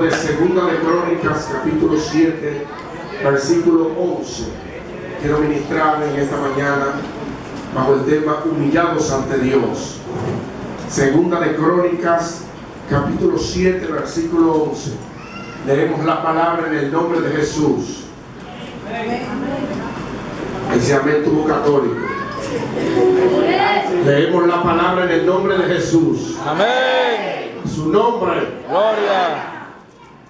libro de Segunda de Crónicas, capítulo 7, versículo 11. Quiero ministrar en esta mañana bajo el tema humillados ante Dios. Segunda de Crónicas, capítulo 7, versículo 11. Leemos la palabra en el nombre de Jesús. Ese amén tuvo católico. Leemos la palabra en el nombre de Jesús. Amén. Su nombre. Gloria.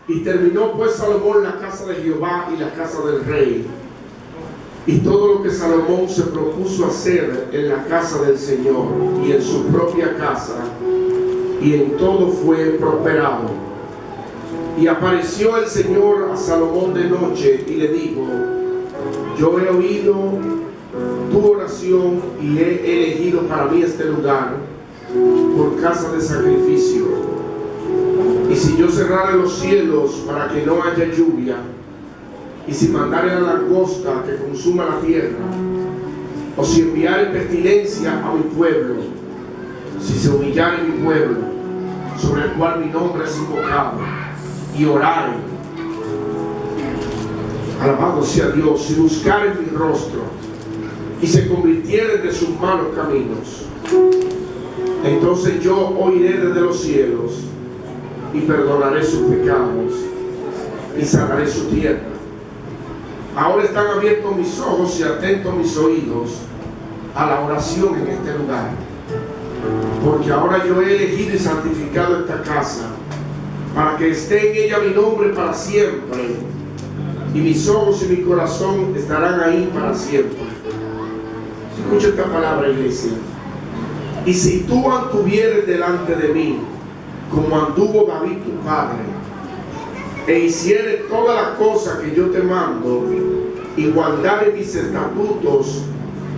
Y terminó pues Salomón la casa de Jehová y la casa del rey. Y todo lo que Salomón se propuso hacer en la casa del Señor y en su propia casa, y en todo fue prosperado. Y apareció el Señor a Salomón de noche y le dijo: yo he oído tu oración y he elegido para mí este lugar por casa de sacrificio. Y si yo cerrare los cielos para que no haya lluvia, y si mandare la langosta que consuma la tierra, o si enviare pestilencia a mi pueblo, si se humillare mi pueblo, sobre el cual mi nombre es invocado, y orare, alabado sea Dios, si buscaren mi rostro y se convirtieren de sus malos caminos, entonces yo oiré desde los cielos y perdonaré sus pecados y sanaré su tierra. Ahora están abiertos mis ojos y atentos mis oídos a la oración en este lugar, porque ahora yo he elegido y santificado esta casa para que esté en ella mi nombre para siempre, y mis ojos y mi corazón estarán ahí para siempre. Escucha esta palabra, iglesia. Y si tú anduvieres delante de mí como anduvo David tu padre, e hicieres todas las cosas que yo te mando, y guardares mis estatutos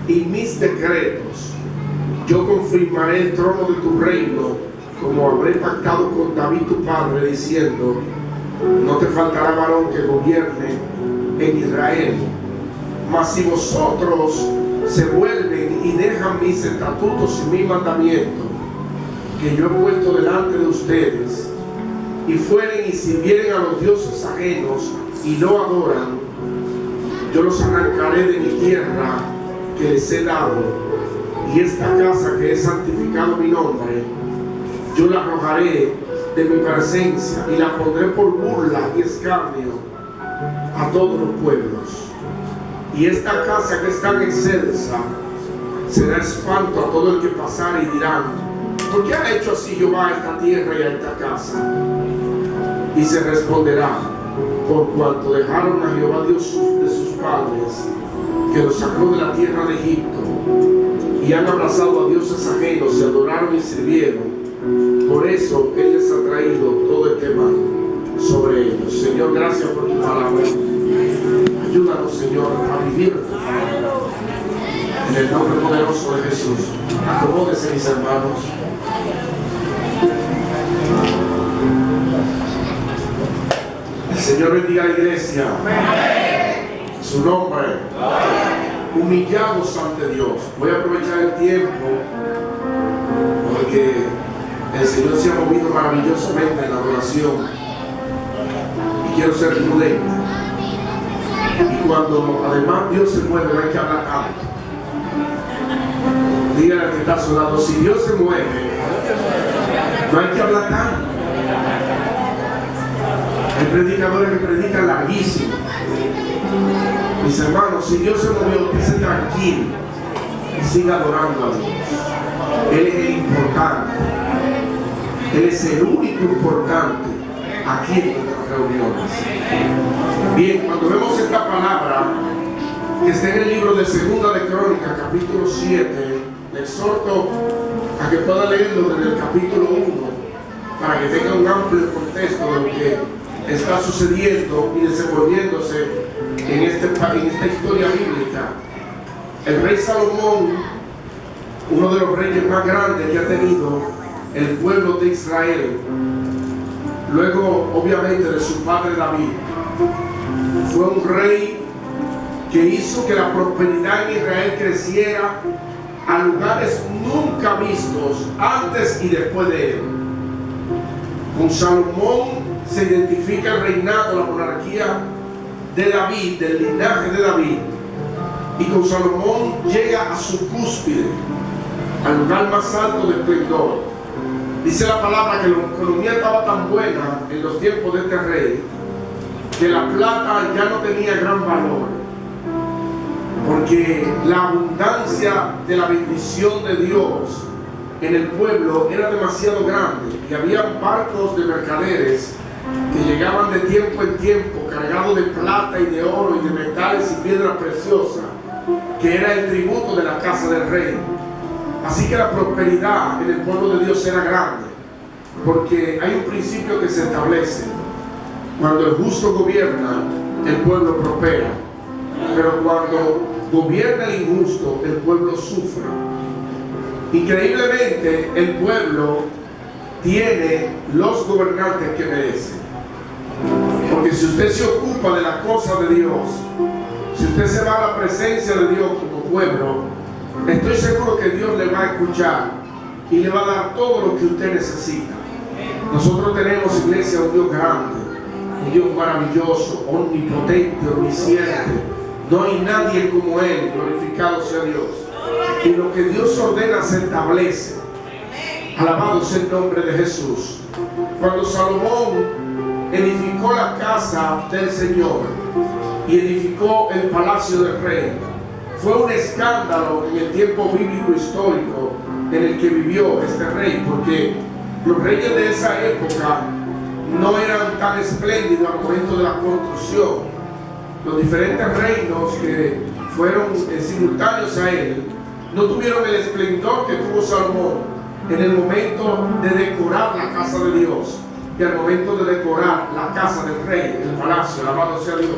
y mis decretos, yo confirmaré el trono de tu reino, como habré pactado con David tu padre, diciendo: no te faltará varón que gobierne en Israel. Mas si vosotros se vuelven y dejan mis estatutos y mis mandamientos que yo he puesto delante de ustedes, y fueren y sirvieren a los dioses ajenos y no adoran, yo los arrancaré de mi tierra que les he dado, y esta casa que he santificado mi nombre, yo la arrojaré de mi presencia y la pondré por burla y escarnio a todos los pueblos. Y esta casa que es tan excelsa será espanto a todo el que pasare, y dirán: ¿por qué ha hecho así Jehová a esta tierra y a esta casa? Y se responderá: por cuanto dejaron a Jehová Dios de sus padres, que los sacó de la tierra de Egipto, y han abrazado a dioses ajenos, y adoraron y sirvieron. Por eso Él les ha traído todo este mal sobre ellos. Señor, gracias por tu palabra. Ayúdanos, Señor, a vivir en el nombre poderoso de Jesús. Acomódense, mis hermanos. El Señor bendiga a la iglesia. Su nombre. Humillados ante Dios. Voy a aprovechar el tiempo porque el Señor se ha movido maravillosamente en la adoración y quiero ser prudente. Y cuando además Dios se mueve, no hay que hablar tanto. Dígale al que está a su lado: si Dios se mueve, no hay que hablar tanto. Hay predicadores que predican larguísimo. Mis hermanos, si Dios se movió, esté tranquilo y siga adorando a Dios. Él es el importante. Él es el único importante aquí en nuestras reuniones. Bien, cuando vemos esta palabra que está en el libro de Segunda de Crónicas, capítulo 7, le exhorto a que pueda leerlo desde el capítulo 1 para que tenga un amplio contexto de lo que está sucediendo y desenvolviéndose en esta historia bíblica. El rey Salomón, uno de los reyes más grandes que ha tenido el pueblo de Israel, luego obviamente de su padre David, fue un rey que hizo que la prosperidad en Israel creciera a lugares nunca vistos antes y después de él. Con Salomón se identifica el reinado, la monarquía de David, del linaje de David. Y con Salomón llega a su cúspide, al lugar más alto de esplendor. Dice la palabra que la economía estaba tan buena en los tiempos de este rey que la plata ya no tenía gran valor, porque la abundancia de la bendición de Dios en el pueblo era demasiado grande, y había barcos de mercaderes que llegaban de tiempo en tiempo cargados de plata y de oro y de metales y piedras preciosas, que era el tributo de la casa del rey. Así que la prosperidad en el pueblo de Dios era grande, porque hay un principio que se establece: cuando el justo gobierna, el pueblo prospera, pero cuando gobierna el injusto, el pueblo sufre. Increíblemente, el pueblo tiene los gobernantes que merece, porque si usted se ocupa de las cosas de Dios, si usted se va a la presencia de Dios como pueblo, estoy seguro que Dios le va a escuchar y le va a dar todo lo que usted necesita. Nosotros tenemos, iglesia, un Dios grande, un Dios maravilloso, omnipotente, omnisciente. No hay nadie como Él, glorificado sea Dios. Y lo que Dios ordena se establece. Alabado sea el nombre de Jesús. Cuando Salomón edificó la casa del Señor y edificó el palacio del rey, fue un escándalo en el tiempo bíblico histórico en el que vivió este rey, porque los reyes de esa época no eran tan espléndidos al momento de la construcción. Los diferentes reinos que fueron simultáneos a él no tuvieron el esplendor que tuvo Salomón en el momento de decorar la casa de Dios y al momento de decorar la casa del rey, el palacio. Alabado sea Dios.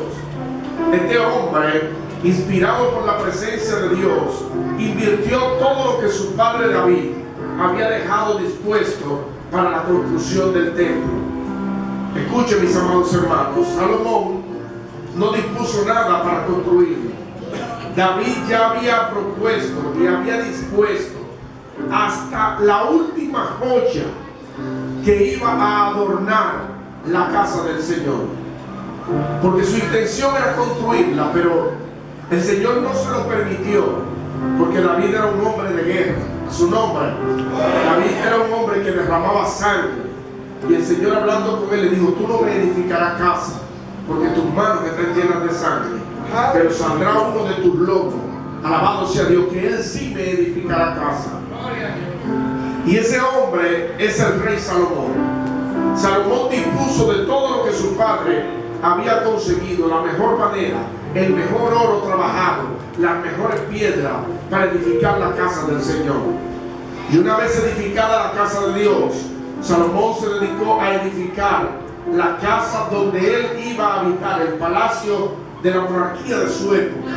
Este hombre, inspirado por la presencia de Dios, invirtió todo lo que su padre David había dejado dispuesto para la construcción del templo. Escuchen, mis amados hermanos, Salomón no dispuso nada para construirlo. David ya había propuesto y había dispuesto hasta la última joya que iba a adornar la casa del Señor, porque su intención era construirla, pero el Señor no se lo permitió, porque David era un hombre de guerra. Su nombre, David era un hombre que derramaba sangre, y el Señor, hablando con él, le dijo: tú no me edificarás casa, porque tus manos están llenas de sangre, pero saldrá uno de tus lomos, alabado sea Dios, que él sí me edificará casa. Y ese hombre es el rey Salomón. Salomón dispuso de todo lo que su padre había conseguido, la mejor madera, el mejor oro trabajado, las mejores piedras, para edificar la casa del Señor. Y una vez edificada la casa de Dios, Salomón se dedicó a edificar la casa donde él iba a habitar, el palacio de la monarquía de su época.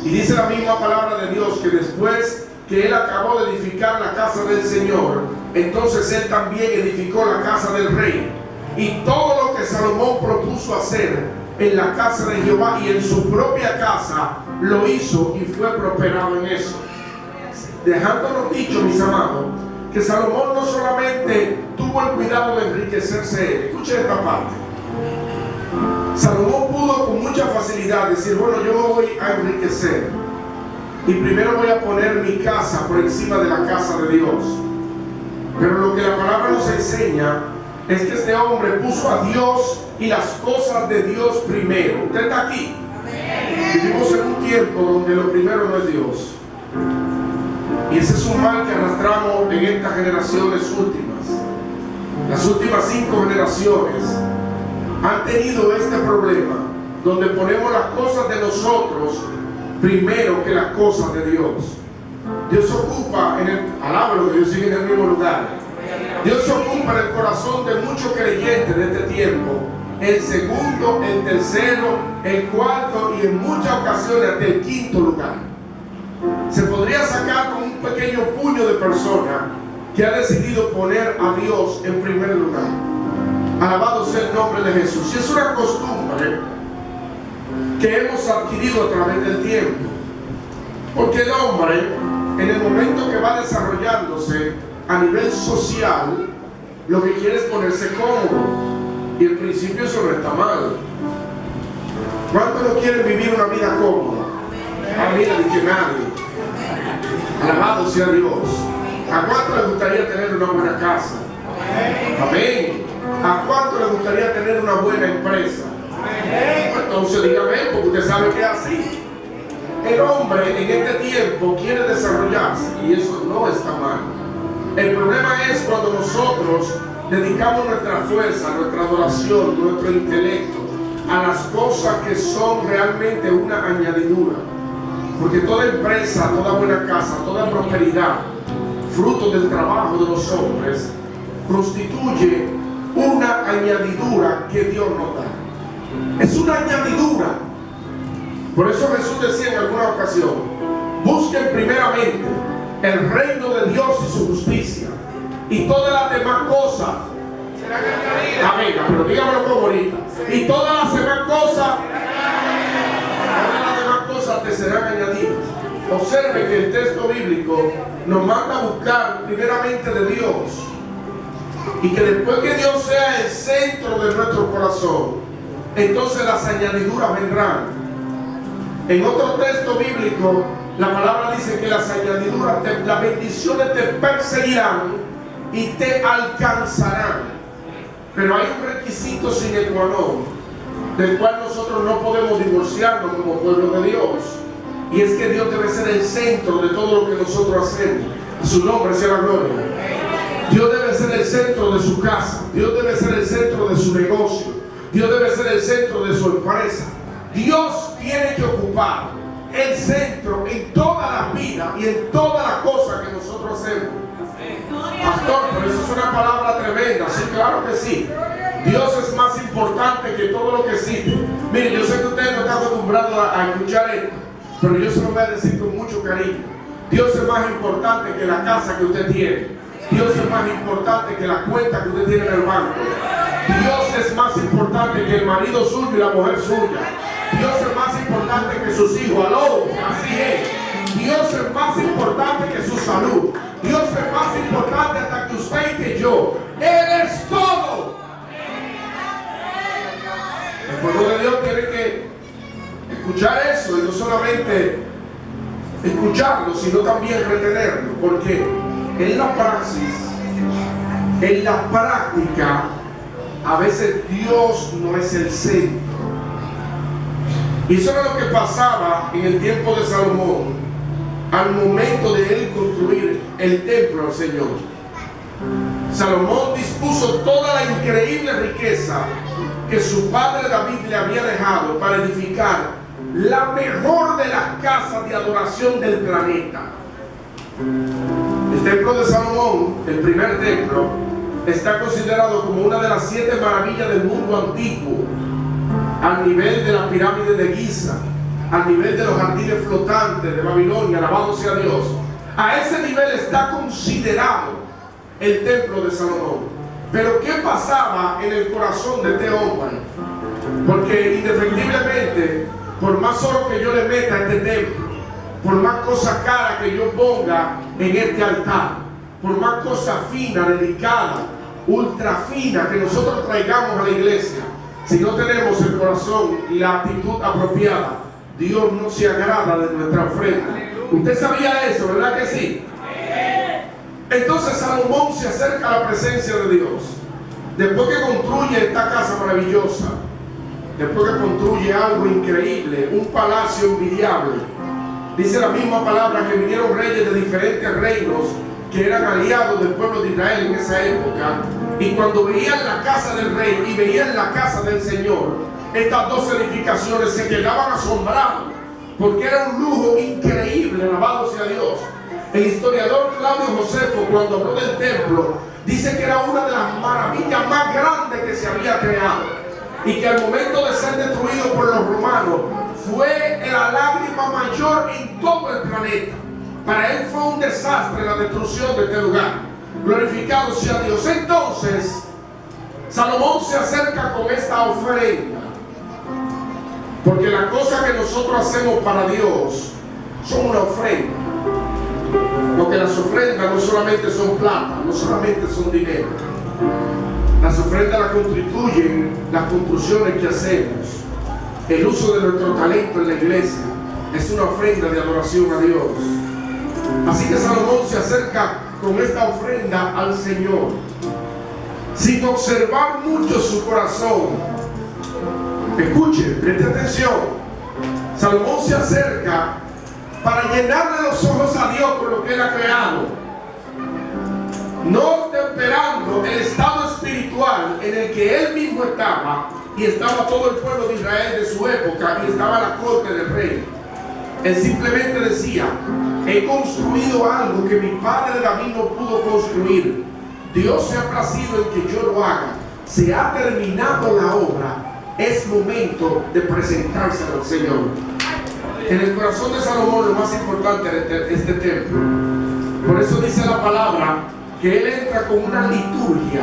Y dice la misma palabra de Dios que después que él acabó de edificar la casa del Señor, entonces él también edificó la casa del rey. Y todo lo que Salomón propuso hacer en la casa de Jehová y en su propia casa, lo hizo y fue prosperado en eso. Dejándonos dicho, mis amados, que Salomón no solamente tuvo el cuidado de enriquecerse él. Escuchen esta parte. Salomón pudo con mucha facilidad decir: bueno, yo me voy a enriquecer y primero voy a poner mi casa por encima de la casa de Dios. Pero lo que la palabra nos enseña es que este hombre puso a Dios y las cosas de Dios primero. Usted está aquí. Vivimos en un tiempo donde lo primero no es Dios. Y ese es un mal que arrastramos en estas generaciones últimas. Las últimas 5 generaciones han tenido este problema, donde ponemos las cosas de nosotros primero que las cosas de Dios. Dios ocupa en el, alábalo, Dios sigue en el mismo lugar. Dios ocupa en el corazón de muchos creyentes de este tiempo el segundo, el tercero, el cuarto y en muchas ocasiones hasta el quinto lugar. Se podría sacar con un pequeño puño de personas que ha decidido poner a Dios en primer lugar. Alabado sea el nombre de Jesús. Y es una costumbre que hemos adquirido a través del tiempo, porque el hombre, en el momento que va desarrollándose a nivel social, lo que quiere es ponerse cómodo. Y en principio eso no está mal. ¿Cuántos no quieren vivir una vida cómoda? A mí no dice nadie. Alabado sea Dios. ¿A cuánto le gustaría tener una buena casa? Amén. ¿A cuánto le gustaría tener una buena empresa? Entonces dígame, porque usted sabe que es así. El hombre en este tiempo quiere desarrollarse y eso no está mal. El problema es cuando nosotros dedicamos nuestra fuerza, nuestra adoración, nuestro intelecto a las cosas que son realmente una añadidura. Porque toda empresa, toda buena casa, toda prosperidad, fruto del trabajo de los hombres, constituye una añadidura que Dios nos da. Es una añadidura. Por eso Jesús decía en alguna ocasión: busquen primeramente el reino de Dios y su justicia, y todas las demás cosas serán añadidas. Amén, pero dígamelo como ahorita. Y todas las demás cosas te serán añadidas. Observe que el texto bíblico nos manda a buscar primeramente de Dios, y que después que Dios sea el centro de nuestro corazón, entonces las añadiduras vendrán. En otro texto bíblico la palabra dice que las añadiduras, las bendiciones te perseguirán y te alcanzarán. Pero hay un requisito sine qua non, del cual nosotros no podemos divorciarnos como pueblo de Dios, y es que Dios debe ser el centro de todo lo que nosotros hacemos. A su nombre sea la gloria. Dios debe ser el centro de su casa, Dios debe ser el centro de su negocio, Dios debe ser el centro de su empresa. Dios tiene que ocupar el centro en toda la vida y en todas las cosas que nosotros hacemos. Pastor, pero eso es una palabra tremenda. Sí, claro que sí. Dios es más importante que todo lo que existe. Mire, yo sé que usted no está acostumbrado a escuchar esto, pero yo se lo voy a decir con mucho cariño. Dios es más importante que la casa que usted tiene. Dios es más importante que la cuenta que usted tiene en el banco. Dios es más importante que el marido suyo y la mujer suya. Dios es más importante que sus hijos. Aló, así es. Dios es más importante que su salud. Dios es más importante hasta que usted y que yo. Él es todo. El pueblo de Dios tiene que escuchar eso, y no solamente escucharlo, sino también retenerlo, porque en la praxis, en la práctica, a veces Dios no es el centro. Y eso era lo que pasaba en el tiempo de Salomón, al momento de él construir el templo al Señor. Salomón dispuso toda la increíble riqueza que su padre David le había dejado para edificar la mejor de las casas de adoración del planeta. El templo de Salomón, el primer templo, está considerado como una de las 7 maravillas del mundo antiguo, al nivel de la pirámide de Giza, al nivel de los jardines flotantes de Babilonia. Alabado sea Dios. A ese nivel está considerado el templo de Salomón. Pero ¿qué pasaba en el corazón de este hombre? Porque indefectiblemente, por más oro que yo le meta a este templo, por más cosa cara que yo ponga en este altar, por más cosa fina, delicada, ultra fina que nosotros traigamos a la iglesia, si no tenemos el corazón y la actitud apropiada, Dios no se agrada de nuestra ofrenda. Usted sabía eso, ¿verdad que sí? Entonces Salomón se acerca a la presencia de Dios. Después que construye esta casa maravillosa, después que construye algo increíble, un palacio envidiable, dice la misma palabra que vinieron reyes de diferentes reinos que eran aliados del pueblo de Israel en esa época, y cuando veían la casa del rey y veían la casa del Señor, estas dos edificaciones se quedaban asombrados, porque era un lujo increíble. Alabado sea Dios. El historiador Claudio Josefo, cuando habló del templo, dice que era una de las maravillas más grandes que se había creado, y que al momento de ser destruido por los romanos fue la lágrima mayor en todo el planeta. Para él fue un desastre la destrucción de este lugar. Glorificado sea Dios. Entonces Salomón se acerca con esta ofrenda, porque las cosas que nosotros hacemos para Dios son una ofrenda. Porque las ofrendas no solamente son plata, no solamente son dinero. Las ofrendas las constituyen las construcciones que hacemos. El uso de nuestro talento en la iglesia es una ofrenda de adoración a Dios. Así que Salomón se acerca con esta ofrenda al Señor, sin observar mucho su corazón. Escuche, preste atención. Salomón se acerca para llenarle los ojos a Dios por lo que Él ha creado, no temperando el estado espiritual en el que Él mismo estaba, y estaba todo el pueblo de Israel de su época, y estaba la corte del rey. Él simplemente decía: he construido algo que mi padre David no pudo construir. Dios se ha placido en que yo lo haga. Se ha terminado la obra. Es momento de presentárselo al Señor. En el corazón de Salomón lo más importante es este templo. Por eso dice la palabra que él entra con una liturgia.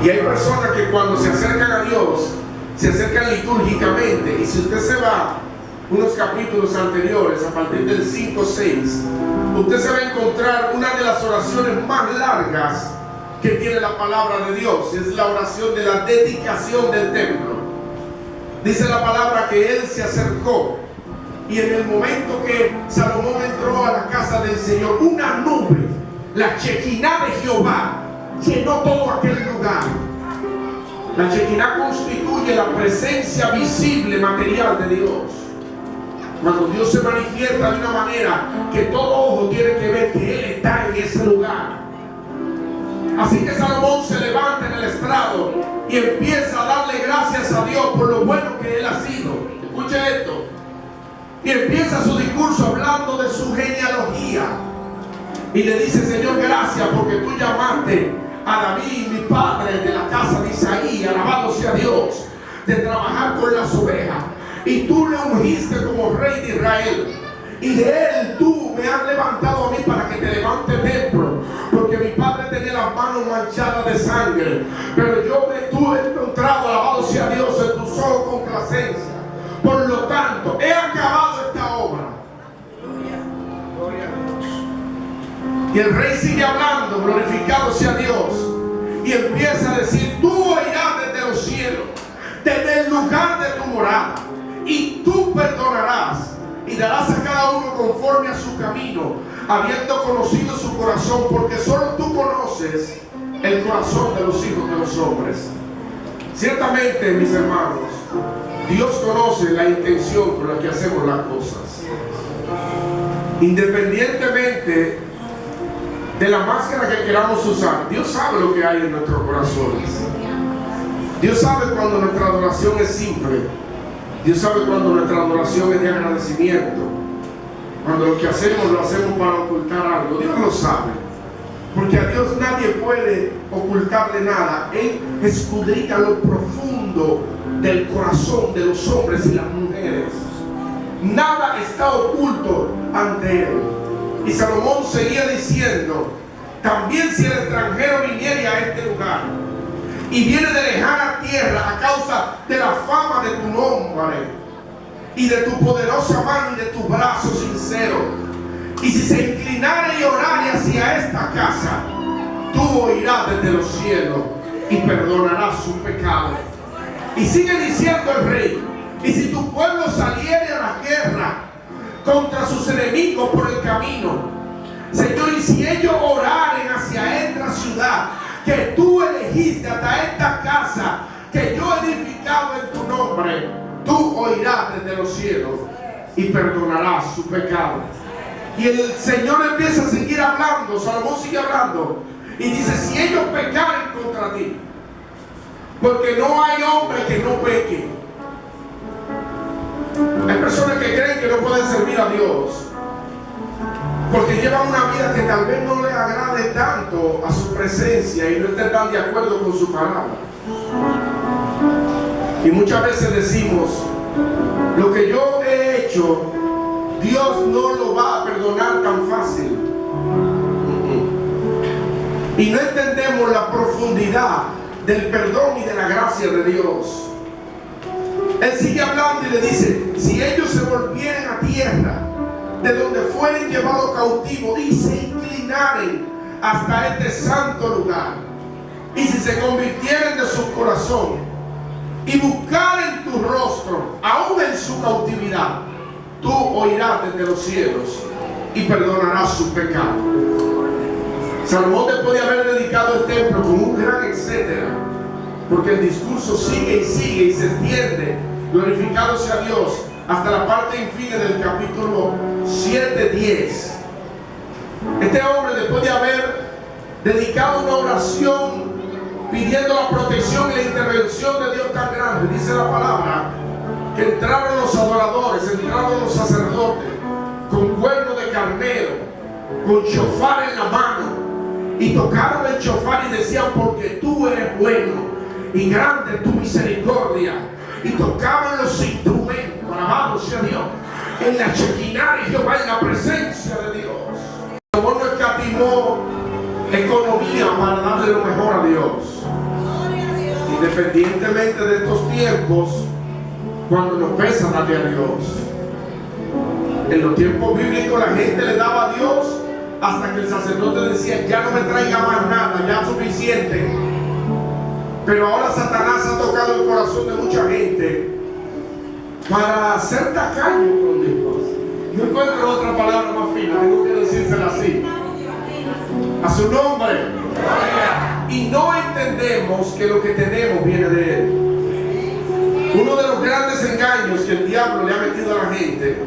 Y hay personas que cuando se acercan a Dios, se acercan litúrgicamente. Y si usted se va unos capítulos anteriores, a partir del 5 o 6, usted se va a encontrar una de las oraciones más largas que tiene la palabra de Dios. Es la oración de la dedicación del templo. Dice la palabra que él se acercó, y en el momento que Salomón entró a la casa del Señor, una nube, la Shekinah de Jehová, llenó todo aquel lugar. La Shekinah constituye la presencia visible, material de Dios. Cuando Dios se manifiesta de una manera que todo ojo tiene que ver que Él está en ese lugar. Así que Salomón se levanta en el estrado y empieza a darle gracias a Dios por lo bueno que Él ha sido. Escuche esto. Y empieza su discurso hablando de su genealogía. Y le dice: Señor, gracias porque tú llamaste a David, mi padre, de la casa de Isaí, alabado sea Dios, de trabajar con las ovejas. Y tú le ungiste como rey de Israel. Y de él tú me has levantado a mí para que te levante templo. Porque mi padre tenía las manos manchadas de sangre. Pero yo me tú he encontrado, alabado sea Dios, en tus ojos complacencia. Por lo tanto, he acabado esta obra. Y el rey sigue hablando, glorificado sea Dios. Y empieza a decir: tú oirás desde los cielos, desde el lugar de tu morada, y tú perdonarás y darás a cada uno conforme a su camino, habiendo conocido su corazón, porque solo tú conoces el corazón de los hijos de los hombres. Ciertamente, mis hermanos, Dios conoce la intención con la que hacemos las cosas. Independientemente de la máscara que queramos usar, Dios sabe lo que hay en nuestros corazones. Dios sabe cuando nuestra adoración es simple. Dios sabe cuando nuestra adoración es de agradecimiento. Cuando lo que hacemos lo hacemos para ocultar algo. Dios lo sabe. Porque a Dios nadie puede ocultarle nada. Él escudriña lo profundo del corazón de los hombres y las mujeres. Nada está oculto ante Él. Y Salomón seguía diciendo: también si el extranjero viniere a este lugar y viene de lejana tierra a causa de la fama de tu nombre y de tu poderosa mano y de tu brazo sincero, y si se inclinare y orare hacia esta casa, tú oirás desde los cielos y perdonarás su pecado. Y sigue diciendo el rey: y si tu pueblo saliere a la guerra contra sus enemigos por el camino, Señor, y si ellos oraren hacia esta ciudad que tú elegiste, hasta esta casa que yo he edificado en tu nombre, tú oirás desde los cielos y perdonarás su pecado. Y el Señor empieza a seguir hablando. Salomón sigue hablando y dice: si ellos pecaren contra ti, porque no hay hombre que no peque. Hay personas que creen que no pueden servir a Dios porque llevan una vida que tal vez no le agrade tanto a su presencia y no estén tan de acuerdo con su palabra. Y muchas veces decimos: lo que yo he hecho, Dios no lo va a perdonar tan fácil. Y no entendemos la profundidad del perdón y de la gracia de Dios. Él sigue hablando y le dice: si ellos se volvieren a tierra de donde fueren llevados cautivos y se inclinaren hasta este santo lugar y si se convirtieren de su corazón y buscaren tu rostro, aún en su cautividad, tú oirás desde los cielos y perdonarás su pecado. Salomón, después de haber dedicado el templo con un gran etcétera, porque el discurso sigue y sigue y se extiende, glorificado sea Dios, hasta la parte infine del capítulo 7-10. Este hombre, después de haber dedicado una oración pidiendo la protección y la intervención de Dios tan grande, dice la palabra que entraron los adoradores, entraron los sacerdotes con cuerno de carnero, con shofar en la mano, y tocaron el shofar y decían: porque tú eres bueno y grande tu misericordia. Y tocaban los instrumentos, alabado sea Dios, en la Shekinah de Jehová, en la presencia de Dios. Salomón no escatimó economía para darle lo mejor a Dios. Independientemente de estos tiempos, cuando nos pesa darle a Dios. En los tiempos bíblicos la gente le daba a Dios hasta que el sacerdote decía: ya no me traiga más nada, ya es suficiente. Pero ahora Satanás ha tocado el corazón de mucha gente para ser tacaño con Dios. No encuentro otra palabra más fina, tengo que decírsela así. A su nombre. Y no entendemos que lo que tenemos viene de Él. Uno de los grandes engaños que el diablo le ha metido a la gente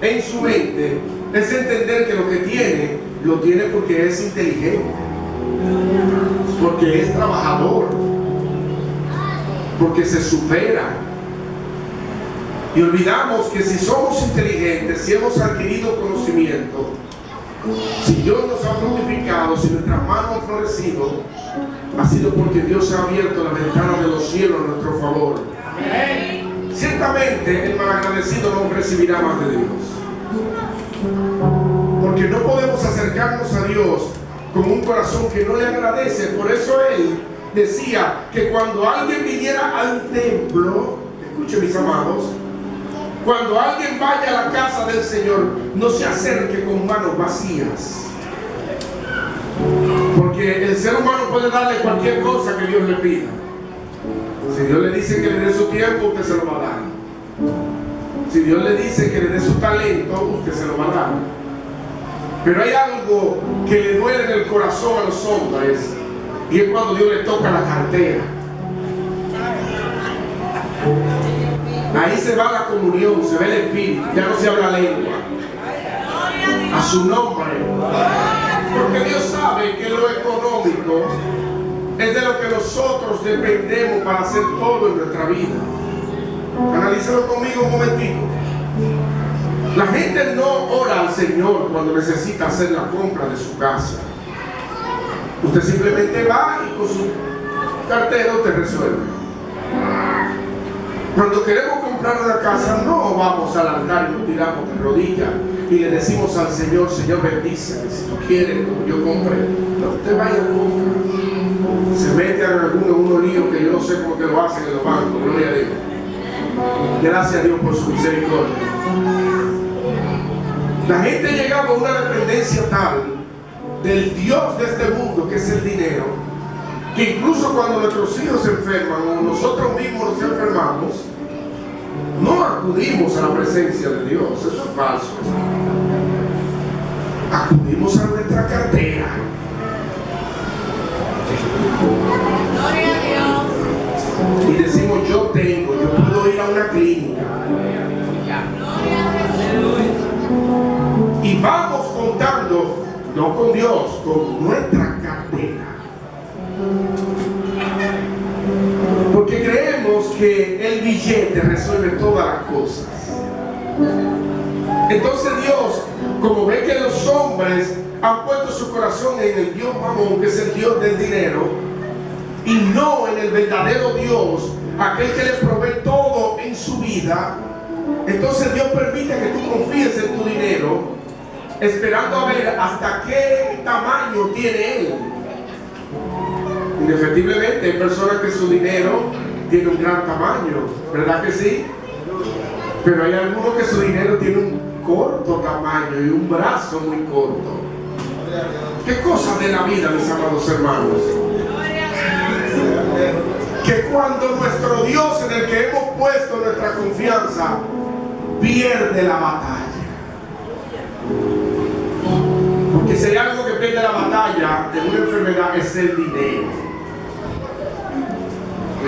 en su mente es entender que lo que tiene, lo tiene porque es inteligente, porque es trabajador, porque se supera. Y olvidamos que si somos inteligentes, si hemos adquirido conocimiento, si Dios nos ha fructificado, si nuestras manos han florecido, ha sido porque Dios ha abierto la ventana de los cielos a nuestro favor. Amén. Ciertamente el malagradecido no recibirá más de Dios, porque no podemos acercarnos a Dios con un corazón que no le agradece. Por eso Él decía que cuando alguien viniera al templo, escuchen mis amados, cuando alguien vaya a la casa del Señor, no se acerque con manos vacías, porque el ser humano puede darle cualquier cosa que Dios le pida. Si Dios le dice que le dé su tiempo, usted se lo va a dar. Si Dios le dice que le dé su talento, usted se lo va a dar. Pero hay algo que le duele en el corazón a los hombres, y es cuando Dios le toca la cartera. Ahí se va la comunión, se ve el espíritu, ya no se habla lengua. A su nombre. Porque Dios sabe que lo económico es de lo que nosotros dependemos para hacer todo en nuestra vida. Analízalo conmigo un momentito. La gente no ora al Señor cuando necesita hacer la compra de su casa. Usted simplemente va y con su cartero te resuelve. Cuando queremos comprar una casa, no vamos al altar y nos tiramos de rodillas y le decimos al Señor: Señor, bendíceme, si tú quieres, yo compré. No, usted vaya a comprar. Se mete a unos líos que yo no sé cómo que lo hacen en los bancos. Gloria a Dios. Gracias a Dios por su misericordia. La gente ha llegado a una dependencia tal del Dios de este mundo, que es el dinero, que incluso cuando nuestros hijos se enferman o nosotros mismos nos enfermamos, no acudimos a la presencia de Dios. Eso es falso. Acudimos a nuestra cartera. Gloria a Dios. Y decimos: yo tengo, yo puedo ir a una clínica. Y vamos contando, no con Dios, con nuestra cartera. Porque creemos que el billete resuelve todas las cosas. Entonces Dios, como ve que los hombres han puesto su corazón en el Dios Mamón, que es el Dios del dinero, y no en el verdadero Dios, aquel que le provee todo en su vida, entonces Dios permite que tú confíes en tu dinero, esperando a ver hasta qué tamaño tiene Él. Indefectiblemente hay personas que su dinero tiene un gran tamaño, ¿verdad que sí? Pero hay algunos que su dinero tiene un corto tamaño y un brazo muy corto. ¿Qué cosas de la vida, mis amados hermanos? que cuando nuestro Dios en el que hemos puesto nuestra confianza pierde la batalla. Porque si hay algo que pierde la batalla de una enfermedad es el dinero.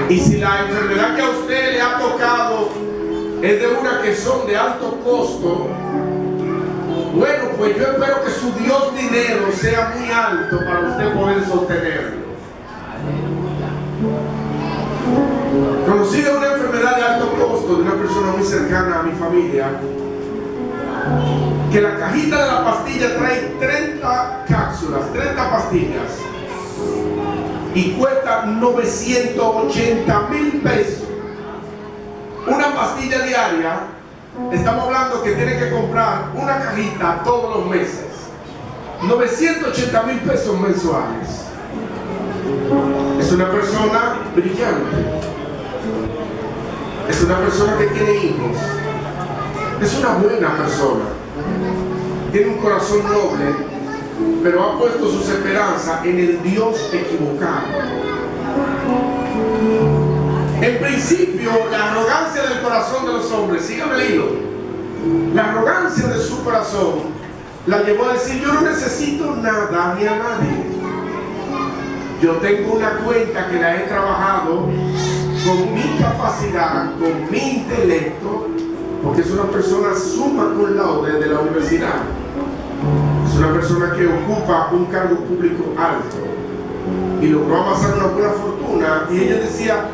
Y si la enfermedad que a usted le ha tocado es de una que son de alto costo, bueno, pues yo espero que su Dios dinero sea muy alto para usted poder sostenerlo. Conocí de una enfermedad de alto costo de una persona muy cercana a mi familia, que la cajita de la pastilla trae 30 cápsulas, 30 pastillas, y cuesta 980,000 pesos. Una pastilla diaria, estamos hablando que tiene que comprar una cajita todos los meses. 980,000 pesos mensuales. Es una persona brillante. Es una persona que tiene hijos. Es una buena persona. Tiene un corazón noble, pero ha puesto sus esperanzas en el Dios equivocado. En principio, la arrogancia del corazón de los hombres, sígame el hilo, la arrogancia de su corazón la llevó a decir: yo no necesito nada ni a nadie. Yo tengo una cuenta que la he trabajado con mi capacidad, con mi intelecto, porque es una persona summa cum laude de la universidad. Es una persona que ocupa un cargo público alto y logró amasar una buena fortuna, y ella decía: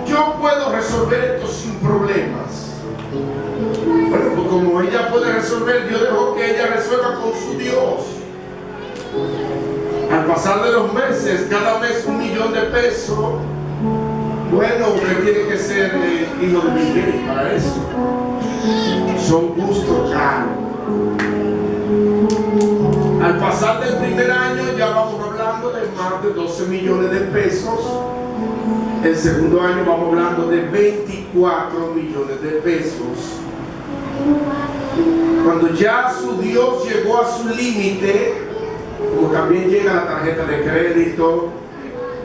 yo puedo resolver esto sin problemas. Bueno, pues como ella puede resolver, yo dejo que ella resuelva con su Dios. Al pasar de los meses, cada mes $1,000,000 de pesos. Bueno, usted tiene que ser hijo de Bill Gates para eso. Son gustos caros. Al pasar del primer año ya vamos hablando de más de 12 millones de pesos. El segundo año vamos hablando de 24 millones de pesos. Cuando ya su Dios llegó a su límite, como también llega la tarjeta de crédito,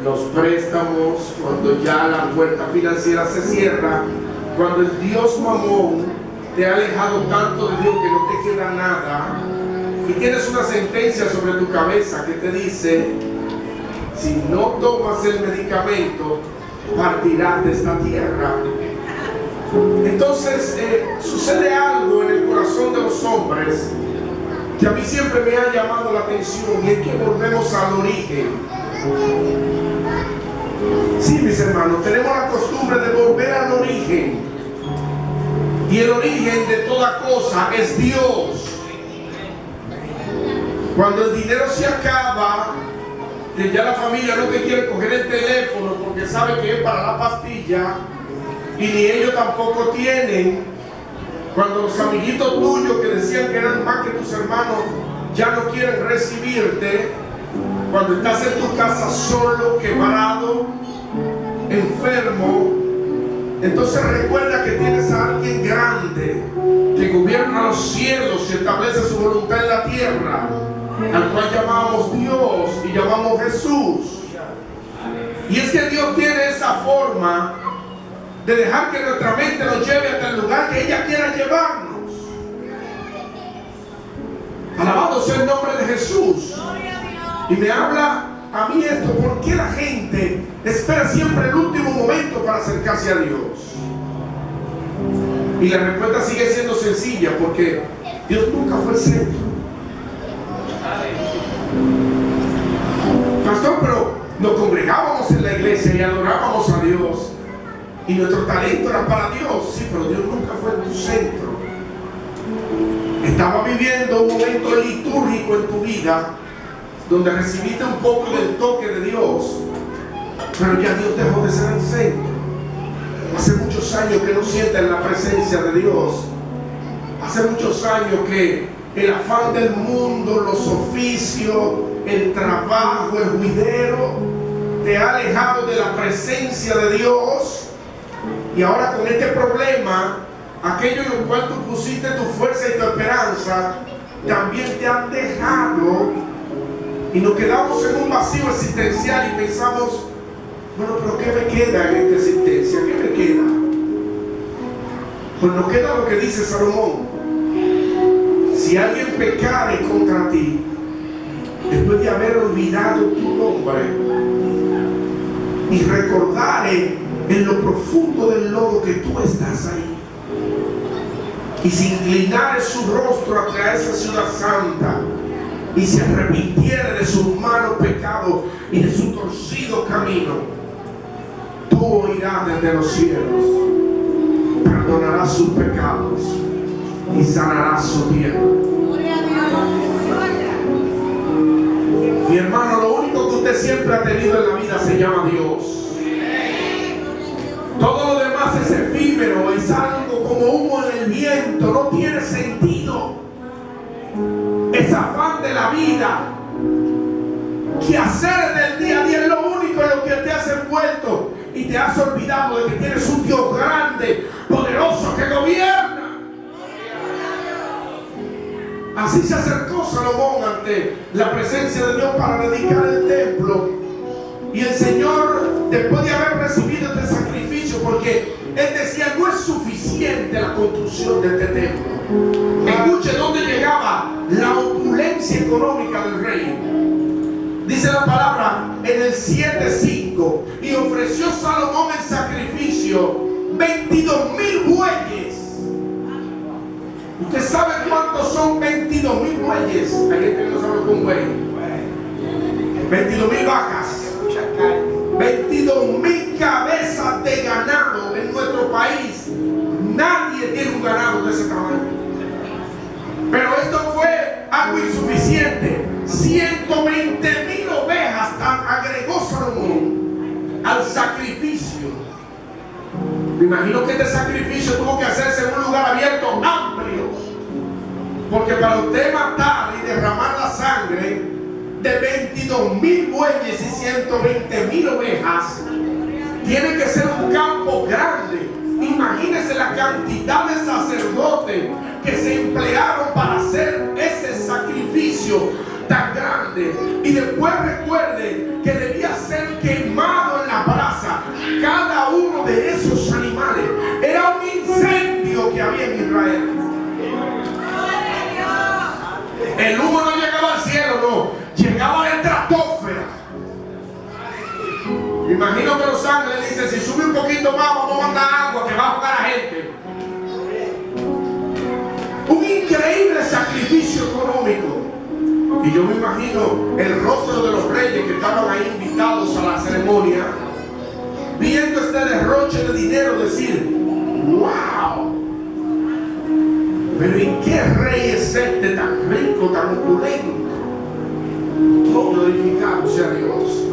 los préstamos, cuando ya la puerta financiera se cierra, cuando el Dios mamón te ha alejado tanto de Dios que no te queda nada, y tienes una sentencia sobre tu cabeza que te dice: si no tomas el medicamento, partirás de esta tierra. Entonces sucede algo en el corazón de los hombres que a mí siempre me ha llamado la atención, y es que volvemos al origen. Sí, mis hermanos, tenemos la costumbre de volver al origen, y el origen de toda cosa es Dios. Cuando el dinero se acaba, que ya la familia no te quiere coger el teléfono porque sabe que es para la pastilla, y ni ellos tampoco tienen. Cuando los amiguitos tuyos que decían que eran más que tus hermanos ya no quieren recibirte, cuando estás en tu casa solo, quebrado, enfermo, entonces recuerda que tienes a alguien grande que gobierna los cielos y establece su voluntad en la tierra, al cual llamamos Dios y llamamos Jesús. Y es que Dios tiene esa forma de dejar que nuestra mente nos lleve hasta el lugar que ella quiera llevarnos. Alabado sea el nombre de Jesús. Y me habla a mí esto: ¿por qué la gente espera siempre el último momento para acercarse a Dios? Y la respuesta sigue siendo sencilla: porque Dios nunca fue el centro. Pastor, pero nos congregábamos en la iglesia y adorábamos a Dios, y nuestro talento era para Dios. Sí, pero Dios nunca fue tu centro. Estaba viviendo un momento litúrgico en tu vida donde recibiste un poco del toque de Dios, pero ya Dios dejó de ser el centro. Hace muchos años que no sientes la presencia de Dios. Hace muchos años que el afán del mundo, los oficios, el trabajo, el juidero, te ha alejado de la presencia de Dios. Y ahora con este problema, aquello en lo cual tú pusiste tu fuerza y tu esperanza, también te han dejado, y nos quedamos en un vacío existencial y pensamos: Bueno, pero ¿qué me queda en esta existencia? ¿Qué me queda? Pues nos queda lo que dice Salomón. Si alguien pecare contra ti, después de haber olvidado tu nombre y recordare en lo profundo del lodo que tú estás ahí, y se inclinare su rostro hacia esa ciudad santa, y se arrepintiere de sus malos pecados y de su torcido camino, tú oirás desde los cielos, perdonarás sus pecados y sanarás su tierra. Mi hermano, lo único que usted siempre ha tenido en la vida se llama Dios. Todo lo demás es efímero, es algo como humo en el viento, no tiene sentido. Es afán de la vida. Que hacer del día a día es lo único en lo que te has envuelto y te has olvidado de que tienes un Dios grande, poderoso, que gobierna. Así se acercó Salomón ante la presencia de Dios para dedicar el templo. Y el Señor, después de haber recibido este sacrificio, porque Él decía, no es suficiente la construcción de este templo. Escuche dónde llegaba la opulencia económica del rey. Dice la palabra en el 7:5, y ofreció Salomón el sacrificio 22,000 bueyes. ¿Usted sabe cuántos son 22,000 bueyes? Hay gente que no sabe con buey. 22,000 vacas. 22,000 cabezas de ganado en nuestro país. Nadie tiene un ganado de ese tamaño. Pero esto fue algo insuficiente. 120,000 ovejas agregó Salomón al sacrificio. Me imagino que este sacrificio tuvo que hacerse en un lugar abierto, amplio. Porque para usted matar y derramar la sangre de 22,000 bueyes y 120,000 ovejas, tiene que ser un campo grande. Imagínense la cantidad de sacerdotes que se emplearon para hacer ese sacrificio tan grande. Y después recuerde que debía ser quemado en la brasa. Cada uno de esos animales era un incendio que había en Israel. El humo no llegaba al cielo, no, llegaba a la estratosfera. Imagino que los ángeles dicen, si sube un poquito más vamos a mandar agua que va a ahogar a gente. Un increíble sacrificio económico. Y yo me imagino el rostro de los reyes que estaban ahí invitados a la ceremonia, viendo este derroche de dinero, decir, wow, pero ¿y qué rey es este tan rico, tan opulento? Oh, glorificado sea Dios.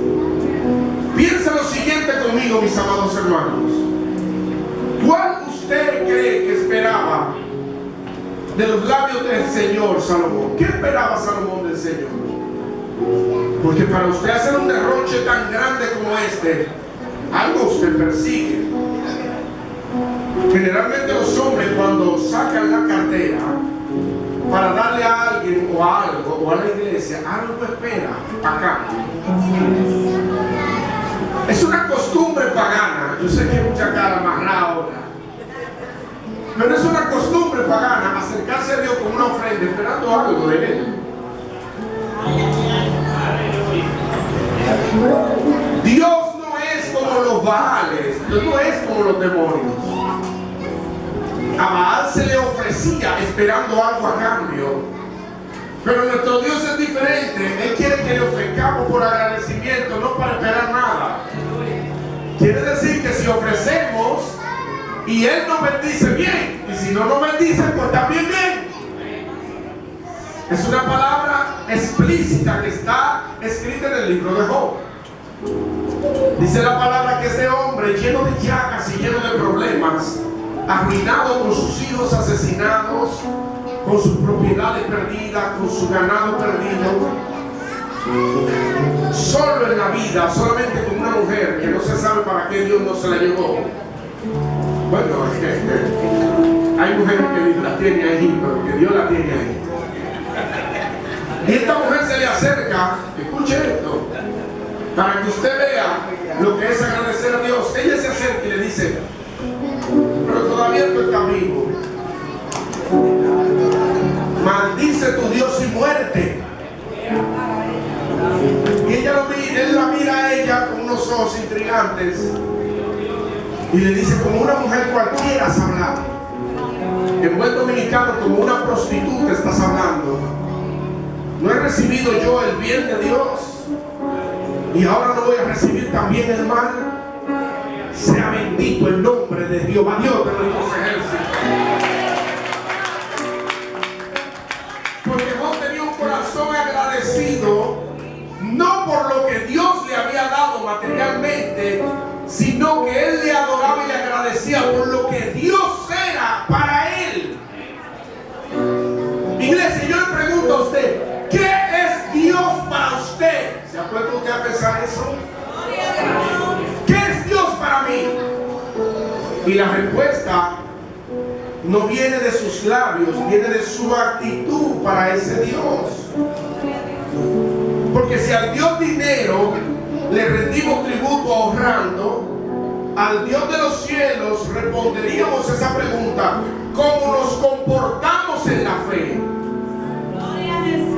Piensa lo siguiente conmigo, mis amados hermanos. ¿Cuál usted cree que esperaba de los labios del Señor Salomón? ¿Qué esperaba Salomón del Señor? Porque para usted hacer un derroche tan grande como este, algo usted persigue. Generalmente los hombres, cuando sacan la cartera para darle a alguien o a algo o a la iglesia, algo espera acá. Es una costumbre pagana. Yo sé que hay mucha cara amarrada ahora, pero es una costumbre pagana acercarse a Dios con una ofrenda esperando algo de Él. Dios no es como los Baales, Dios no es como los demonios. A Baal se le ofrecía esperando algo a cambio, pero nuestro Dios es diferente. Él quiere que le ofrezcamos por agradecimiento, no para esperar nada. Quiere decir que si ofrecemos y Él nos bendice, bien, y si no nos bendice, pues también bien. Es una palabra explícita que está escrita en el libro de Job. Dice la palabra que este hombre, lleno de llagas y lleno de problemas, arruinado, con sus hijos asesinados, con sus propiedades perdidas, con su ganado perdido, solo en la vida, solamente con una mujer que no se sabe para qué Dios no se la llevó. Bueno, hay mujeres que Dios las tiene ahí, pero que Dios la tiene ahí. Y esta mujer se le acerca, escuche esto, Para que usted vea lo que es agradecer a Dios. Ella se acerca y le dice, pero todavía tú estás vivo. Maldice tu Dios y muerte. Y él la mira a ella con unos ojos intrigantes y le dice, como una mujer cualquiera has hablado. En buen dominicano, como una prostituta estás hablando. No he recibido yo el bien de Dios y ahora no voy a recibir también el mal. Sea bendito el nombre de Jehová Dios de nuestros ejércitos. Porque Job tenía un corazón agradecido, no por lo que Dios le había dado materialmente, sino que él le adoraba y le agradecía por lo que Dios era para él. Iglesia, yo le pregunto a usted, ¿qué es Dios para usted? ¿Se ha puesto usted a pensar eso? ¿Qué es Dios para mí? Y la respuesta no viene de sus labios, viene de su actitud para ese Dios. Porque si al Dios dinero le rendimos tributo ahorrando, al Dios de los cielos responderíamos esa pregunta: ¿cómo nos comportamos en la fe?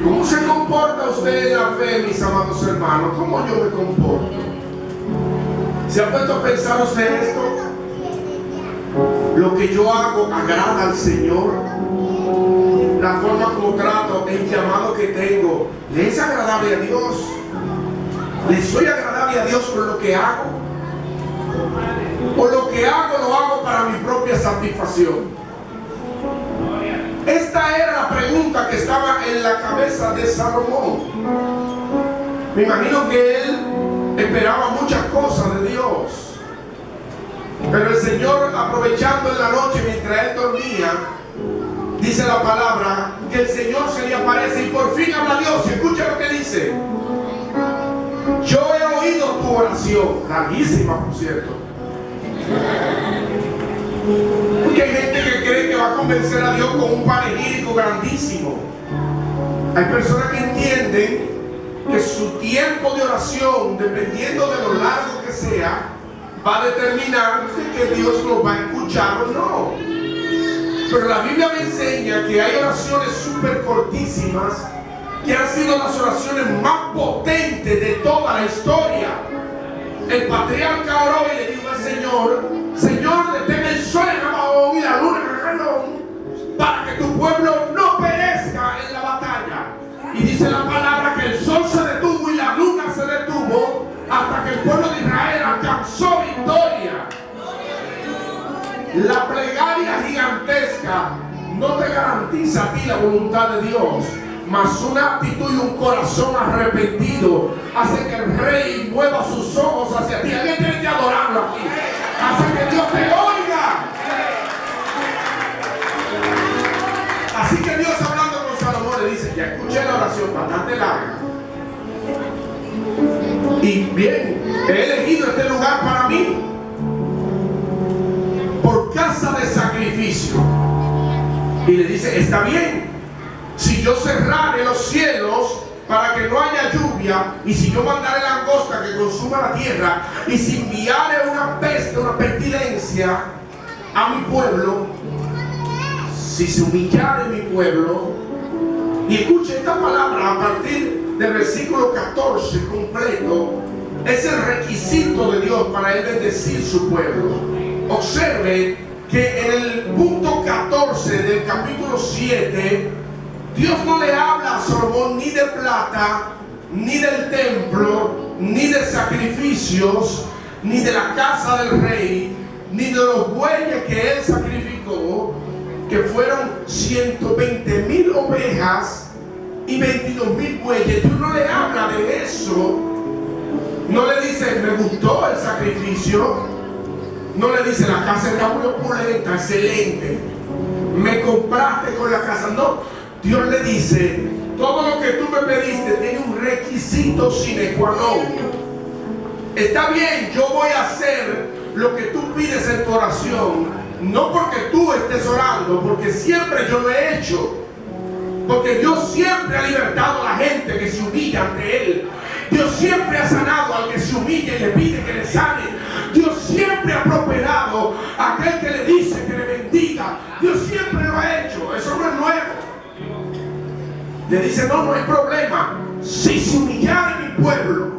¿Cómo se comporta usted en la fe, mis amados hermanos? ¿Cómo yo me comporto? ¿Se ha puesto a pensar usted esto? ¿Lo que yo hago agrada al Señor? La forma como trato, el llamado que tengo, ¿le es agradable a Dios? ¿Le soy agradable a Dios por lo que hago? ¿O lo que hago lo hago para mi propia satisfacción? Esta era la pregunta que estaba en la cabeza de Salomón. Me imagino que él esperaba muchas cosas de Dios, pero el Señor, aprovechando en la noche mientras él dormía, dice la palabra que el Señor se le aparece y por fin habla a Dios. Y escucha lo que dice: yo he oído tu oración, larguísima por cierto, porque hay gente que cree que va a convencer a Dios con un panegírico grandísimo. Hay personas que entienden que su tiempo de oración, dependiendo de lo largo que sea, va a determinar que Dios lo va a escuchar o no. Pero la Biblia me enseña que hay oraciones súper cortísimas que han sido las oraciones más potentes de toda la historia. El patriarca oró y le dijo al Señor: Señor, detén el sol en Gabaón y la luna en Ajalón, para que tu pueblo no perezca en la batalla. Y dice la palabra que el sol se detuvo y la luna se detuvo hasta que el pueblo de Israel alcanzó victoria. La plegaria gigantesca no te garantiza a ti la voluntad de Dios, mas una actitud y un corazón arrepentido hace que el rey mueva sus ojos hacia ti. Alguien tiene que adorarlo aquí. Hace que Dios te oiga. Así que Dios, hablando con Salomón, le dice: ya escuché la oración bastante larga, y bien, he elegido este lugar para mí por casa de sacrificio. Y le dice: está bien, si yo cerrare los cielos para que no haya lluvia, y si yo mandare langosta que consuma la tierra, y si enviare una peste, una pestilencia a mi pueblo, si se humillare mi pueblo. Y escuche esta palabra a partir del versículo 14 completo. Es el requisito de Dios para él bendecir su pueblo. Observe que en el punto 14 del capítulo 7, Dios no le habla a Salomón ni de plata, ni del templo, ni de sacrificios, ni de la casa del rey, ni de los bueyes que él sacrificó, que fueron 120,000 ovejas y 22,000 bueyes. Dios no le habla de eso. No le dice: me gustó el sacrificio. No le dice: la casa está muy opulenta, excelente, me compraste con la casa. No, Dios le dice: todo lo que tú me pediste tiene un requisito sine qua non. Está bien, yo voy a hacer lo que tú pides en tu oración, no porque tú estés orando, porque siempre yo lo he hecho. Porque Dios siempre ha libertado a la gente que se humilla ante Él. Dios siempre ha sanado al que se humilla y le pide que le sane. Dios siempre ha prosperado a aquel que le dice que le bendiga. Dios siempre lo ha hecho. Eso no es nuevo. Le dice, no hay problema. Si se humillara mi pueblo.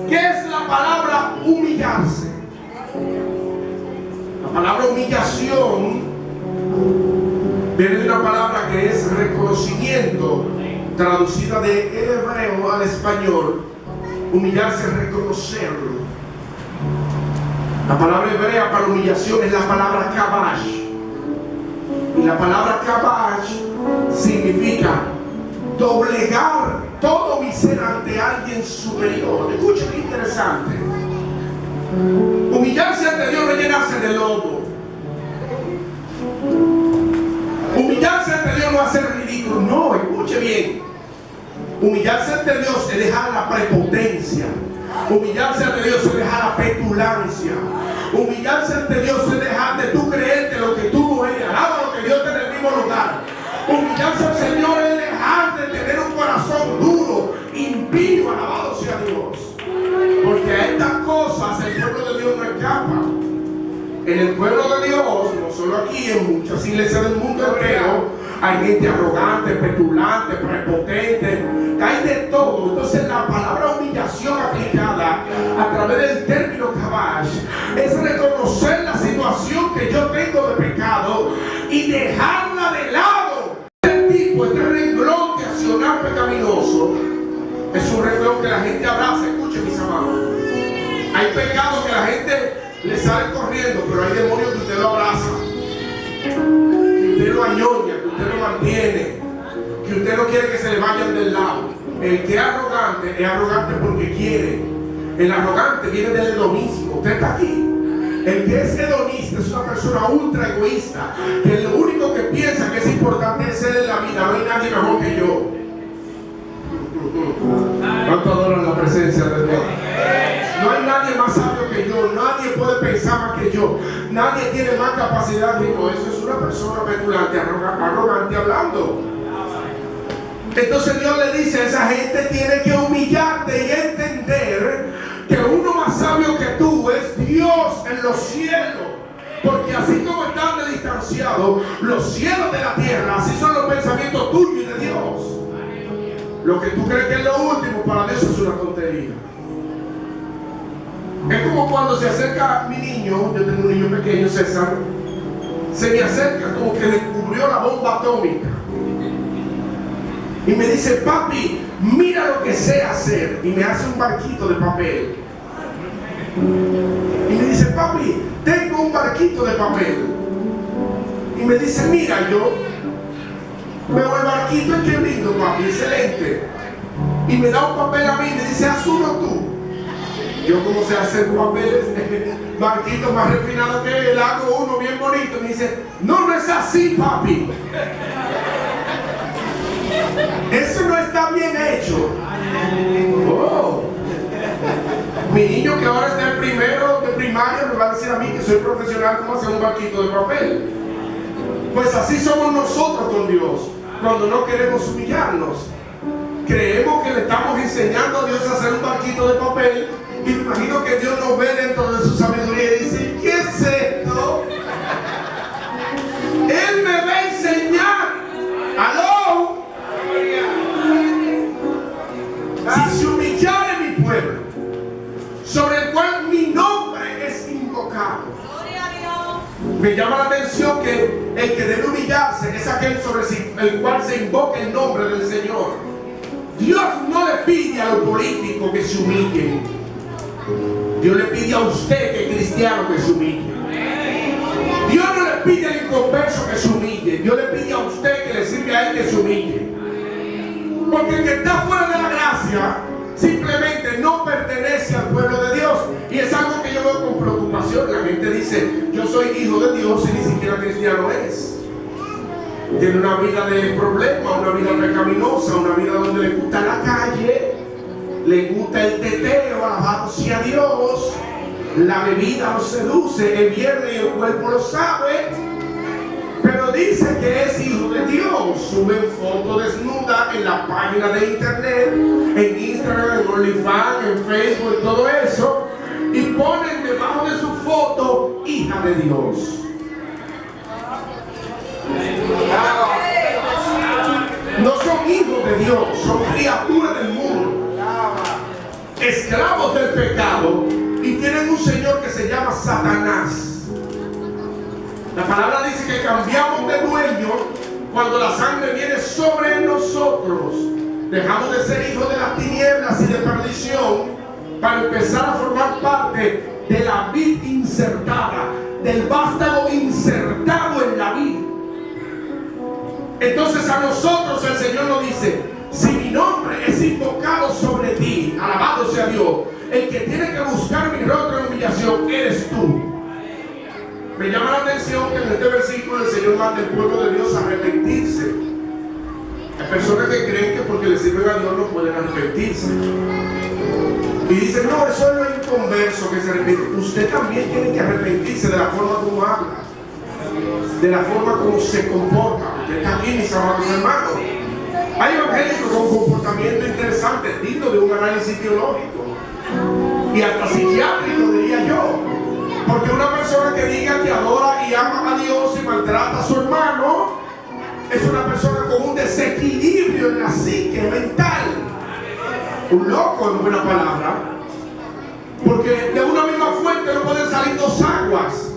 ¿Qué es la palabra humillarse? La palabra humillación viene de una palabra que es reconocimiento, traducida del hebreo al español. Humillarse es reconocerlo. La palabra hebrea para humillación es la palabra kabash. Y la palabra kabash significa doblegar todo mi ser ante alguien superior. Escuchen qué interesante. Humillarse ante Dios no es llenarse de lobo. Humillarse ante Dios no es hacer ridículo. No, escuche bien. Humillarse ante Dios es dejar la prepotencia. Humillarse ante Dios es dejar la petulancia. Humillarse ante Dios es dejar de tú creerte lo que tú no eres. Alaba lo que Dios te en el mismo lugar. Humillarse al Señor es dejar de tener un corazón duro, impío, alabado sea Dios. Porque a estas cosas el pueblo de Dios no escapa. En el pueblo de Dios, no solo aquí, en muchas iglesias del mundo entero, hay gente arrogante, petulante, prepotente, hay de todo. Entonces la palabra humillación aplicada a través del término kabash es reconocer la situación que yo tengo de pecado y dejarla de lado. Este renglón de accionar pecaminoso es un renglón que la gente abraza. Escuchen, mis amados, hay pecados que la gente le sale corriendo, pero hay demonios que usted lo abraza, que usted lo añoña, que usted lo mantiene, que usted no quiere que se le vayan del lado. El que es arrogante porque quiere. El arrogante viene del hedonismo. Usted está aquí. El que es hedonista es una persona ultra egoísta, que lo único que piensa que es importante es ser en la vida. No hay nadie mejor que yo. ¿Cuánto adoran la presencia de Dios? No hay nadie más sabio que yo. Nadie puede pensar más que yo. Nadie tiene más capacidad que yo. Eso es una persona petulante, arrogante hablando. Entonces Dios le dice a esa gente: tiene que humillarte y entender que uno más sabio que tú es Dios en los cielos. Porque así como están de distanciados los cielos de la tierra, así son los pensamientos tuyos y de Dios. Lo que tú crees que es lo último, para Dios es una tontería. Es como cuando se acerca mi niño, yo tengo un niño pequeño, César, se me acerca como que descubrió la bomba atómica. Y me dice: papi, mira lo que sé hacer. Y me hace un barquito de papel. Y me dice: papi, tengo un barquito de papel. Y me dice: mira, yo veo el barquito y qué lindo, papi, excelente. Y me da un papel a mí y me dice: haz uno tú. Yo, como sé hacer papeles, barquitos más refinados que él, hago uno bien bonito. Y me dice: no es así, papi. Eso no está bien hecho. Oh. Mi niño, que ahora está en primero de primaria, me va a decir a mí que soy profesional como hacer un barquito de papel. Pues así somos nosotros con Dios cuando no queremos humillarnos. Creemos que le estamos enseñando a Dios a hacer un barquito de papel, y me imagino que Dios nos ve dentro de su sabiduría y dice: ¿qué es esto? Él me va a enseñar. ¡Aló! Si se humillare mi pueblo, sobre el cual mi nombre es invocado. Me llama la atención que el que debe humillarse es aquel sobre el cual se invoca el nombre del Señor. Dios no le pide a los políticos que se humillen. Dios le pide a usted, que es cristiano, que se humille. Dios no le pide al inconverso que se humille. Dios le pide a usted, que le sirve a él, que se humille. Porque el que está fuera de la gracia simplemente no pertenece al pueblo de Dios. Y es algo que yo veo con preocupación. La gente dice: yo soy hijo de Dios, y ni siquiera cristiano es. Tiene una vida de problemas, una vida pecaminosa, una vida donde le gusta la calle, le gusta el teteo, alabado sea Dios. La bebida lo seduce, el viernes y el cuerpo lo sabe. Pero pero dice que es hijo de Dios. Suben foto desnuda en la página de internet, en Instagram, en OnlyFans, en Facebook y todo eso, y ponen debajo de su foto hija de Dios. No son hijos de Dios, son criaturas del mundo, esclavos del pecado, y tienen un señor que se llama Satanás. La palabra dice que cambiamos de dueño cuando la sangre viene sobre nosotros. Dejamos de ser hijos de las tinieblas y de perdición para empezar a formar parte de la vid insertada, del vástago insertado en la vid. Entonces a nosotros el Señor nos dice: si mi nombre es invocado sobre ti, alabado sea Dios, el que tiene que buscar mi rostro en humillación eres tú. Me llama la atención que en este versículo el Señor manda al pueblo de Dios a arrepentirse. Hay personas que creen que porque le sirven a Dios no pueden arrepentirse. Y dicen: no, eso es lo inconverso que se arrepiente. Usted también tiene que arrepentirse de la forma como habla, de la forma como se comporta. Usted está aquí, mis amados hermanos. Hay evangélicos con comportamiento interesante, digno de un análisis teológico y hasta psiquiátrico, diría yo. Porque una persona que diga que adora y ama a Dios y maltrata a su hermano es una persona con un desequilibrio en la psique mental. Un loco en buena palabra. Porque de una misma fuente no pueden salir dos aguas.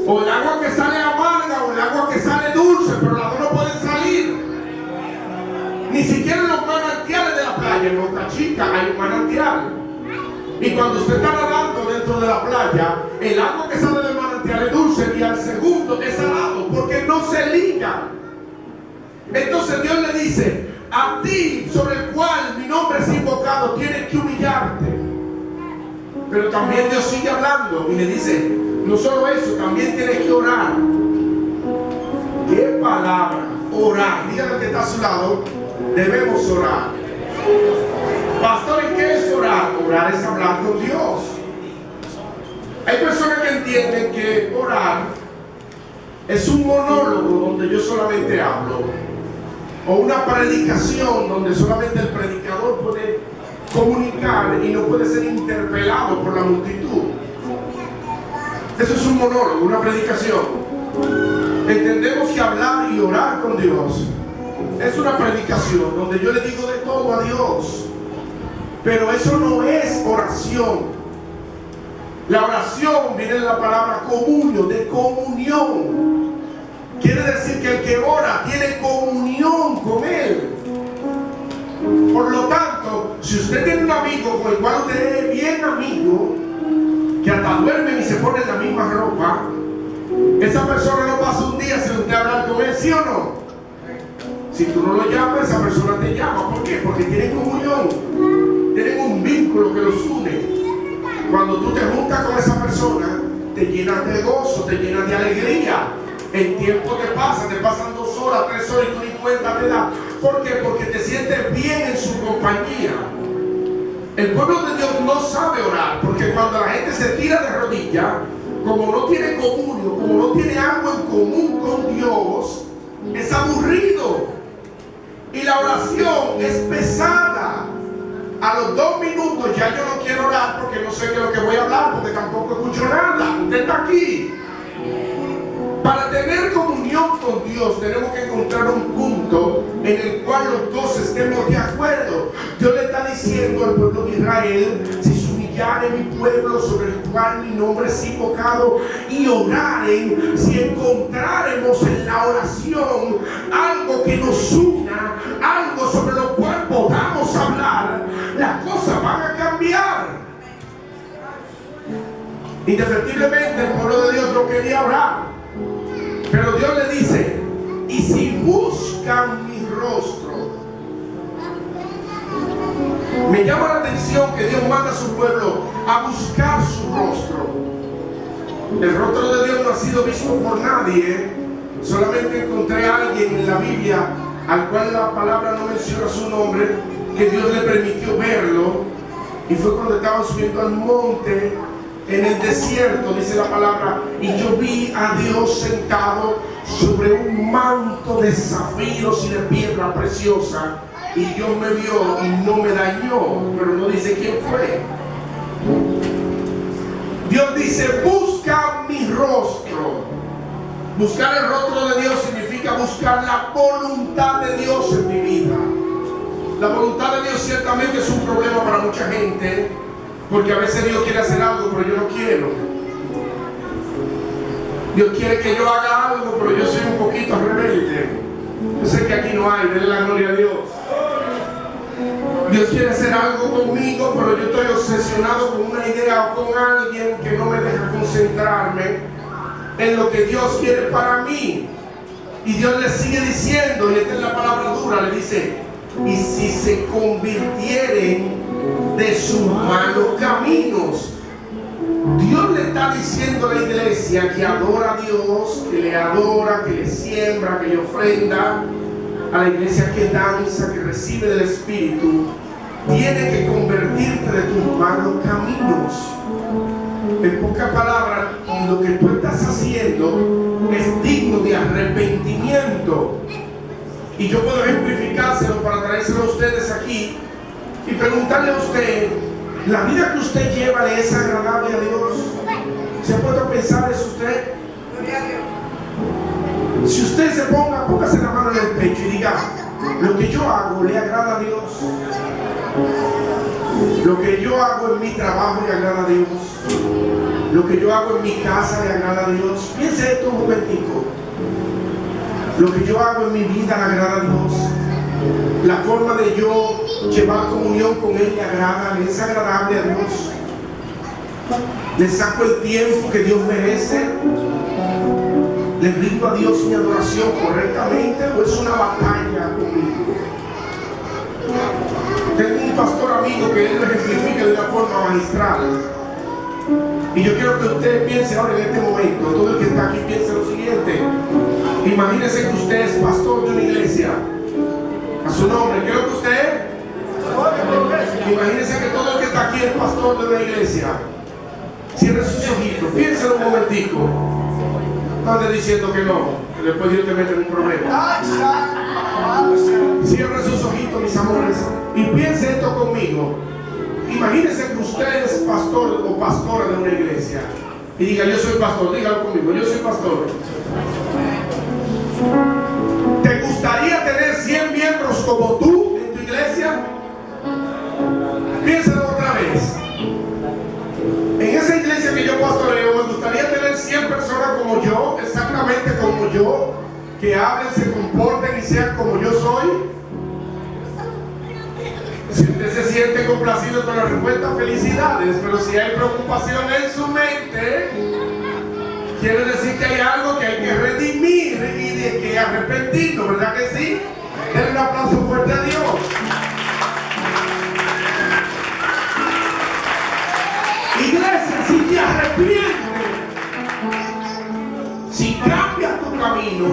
O el agua que sale amarga o el agua que sale dulce, pero las dos no pueden salir. Ni siquiera en los manantiales de la playa, en Boca Chica hay un manantial. Y cuando usted está nadando dentro de la playa, el agua que sale del manantial es dulce y al segundo es salado, porque no se liga. Entonces Dios le dice: a ti, sobre el cual mi nombre es invocado, tienes que humillarte. Pero también Dios sigue hablando y le dice: no solo eso, también tienes que orar. ¿Qué palabra? Orar. Dígale que está a su lado: debemos orar. Pastor, ¿y qué es orar? Orar es hablar con Dios. Hay personas que entienden que orar es un monólogo donde yo solamente hablo, o una predicación donde solamente el predicador puede comunicar y no puede ser interpelado por la multitud. Eso es un monólogo, una predicación. Entendemos que hablar y orar con Dios es una predicación donde yo le digo de todo a Dios. Pero eso no es oración. La oración viene de la palabra comunio, de comunión. Quiere decir que el que ora tiene comunión con Él. Por lo tanto, si usted tiene un amigo con el cual usted es bien amigo, que hasta duermen y se ponen la misma ropa, esa persona no pasa un día sin usted hablar con él, ¿sí o no? Si tú no lo llamas, esa persona te llama. ¿Por qué? Porque tienen comunión, tienen un vínculo que los une. Cuando tú te juntas con esa persona, te llenas de gozo, te llenas de alegría. El tiempo te pasan 2 horas, 3 horas y tú ni cuenta te das. ¿Por qué? Porque te sientes bien en su compañía. El pueblo de Dios no sabe orar, porque cuando la gente se tira de rodillas, como no tiene comunión, como no tiene algo en común con Dios, es aburrido. Y la oración es pesada. A los 2 minutos ya yo no quiero orar porque no sé de lo que voy a hablar, porque tampoco escucho nada. Usted está aquí. Para tener comunión con Dios tenemos que encontrar un punto en el cual los dos estemos de acuerdo. Dios le está diciendo al pueblo de Israel: si se humillare mi pueblo sobre el cual mi nombre es invocado y oraren, si encontraremos en la oración algo que nos una, algo sobre lo cual podamos hablar, las cosas van a cambiar. Indefectiblemente el pueblo de Dios no quería orar. Pero Dios le dice: y si buscan mi rostro. Me llama la atención que Dios manda a su pueblo a buscar su rostro. El rostro de Dios no ha sido visto por nadie. Solamente encontré a alguien en la Biblia al cual la palabra no menciona su nombre, que Dios le permitió verlo. Y fue cuando estaban subiendo al monte en el desierto, dice la palabra, y yo vi a Dios sentado sobre un manto de zafiros y de piedra preciosa, y Dios me vio y no me dañó, pero no dice quién fue. Dios dice, busca mi rostro. Buscar el rostro de Dios significa buscar la voluntad de Dios en mi vida. La voluntad de Dios ciertamente es un problema para mucha gente, porque a veces Dios quiere hacer algo, pero yo no quiero. Dios quiere que yo haga algo, pero yo soy un poquito rebelde. Yo sé que aquí no hay, denle la gloria a Dios. Dios quiere hacer algo conmigo, pero yo estoy obsesionado con una idea o con alguien que no me deja concentrarme en lo que Dios quiere para mí. Y Dios le sigue diciendo, y esta es la palabra dura, le dice, y si se convirtieren de sus malos caminos. Dios le está diciendo a la iglesia que adora a Dios, que le adora, que le siembra, que le ofrenda. A la iglesia que danza, que recibe del Espíritu, tiene que convertirte de tus malos caminos. En pocas palabras, lo que tú estás haciendo es digno de arrepentimiento. Y yo puedo ejemplificárselo para traérselo a ustedes aquí y preguntarle a usted, ¿la vida que usted lleva le es agradable a Dios? ¿Se ha puesto a pensar eso usted? Si usted se póngase la mano en el pecho y diga, lo que yo hago le agrada a Dios. Lo que yo hago en mi trabajo le agrada a Dios. Lo que yo hago en mi casa le agrada a Dios. Piense esto un momentico. Lo que yo hago en mi vida le agrada a Dios. La forma de yo llevar comunión con Él le agrada, le es agradable a Dios. Le saco el tiempo que Dios merece. ¿Le rindo a Dios mi adoración correctamente o es una batalla conmigo? Tengo un pastor amigo que él lo ejemplifica de una forma magistral. Y yo quiero que usted piense ahora en este momento, todo el que está aquí piense lo siguiente. Imagínese que usted es pastor de una iglesia. A su nombre, ¿qué es lo que usted es? Imagínese que todo el que está aquí es pastor de una iglesia. Cierre sus ojitos, piénselo un momentico. No ande diciendo que no, que después Dios te mete en un problema. Cierre sus ojitos, mis amores, y piense esto conmigo. Imagínese que usted es pastor o pastora de una iglesia y diga, yo soy pastor, dígalo conmigo, yo soy pastor. ¿Te gustaría tener 100 miembros como tú en tu iglesia? Piénsalo otra vez. En esa iglesia que yo pastoreo, me gustaría tener 100 personas como yo, exactamente como yo, que hablen, se comporten y sean como yo soy. Si usted se siente complacido con la respuesta, felicidades, pero si hay preocupación en su mente, quiere decir que hay algo que hay que redimir y de que arrepentirnos, ¿verdad que sí? Denle un aplauso fuerte a Dios. Iglesia, si te arrepientes, si cambias tu camino,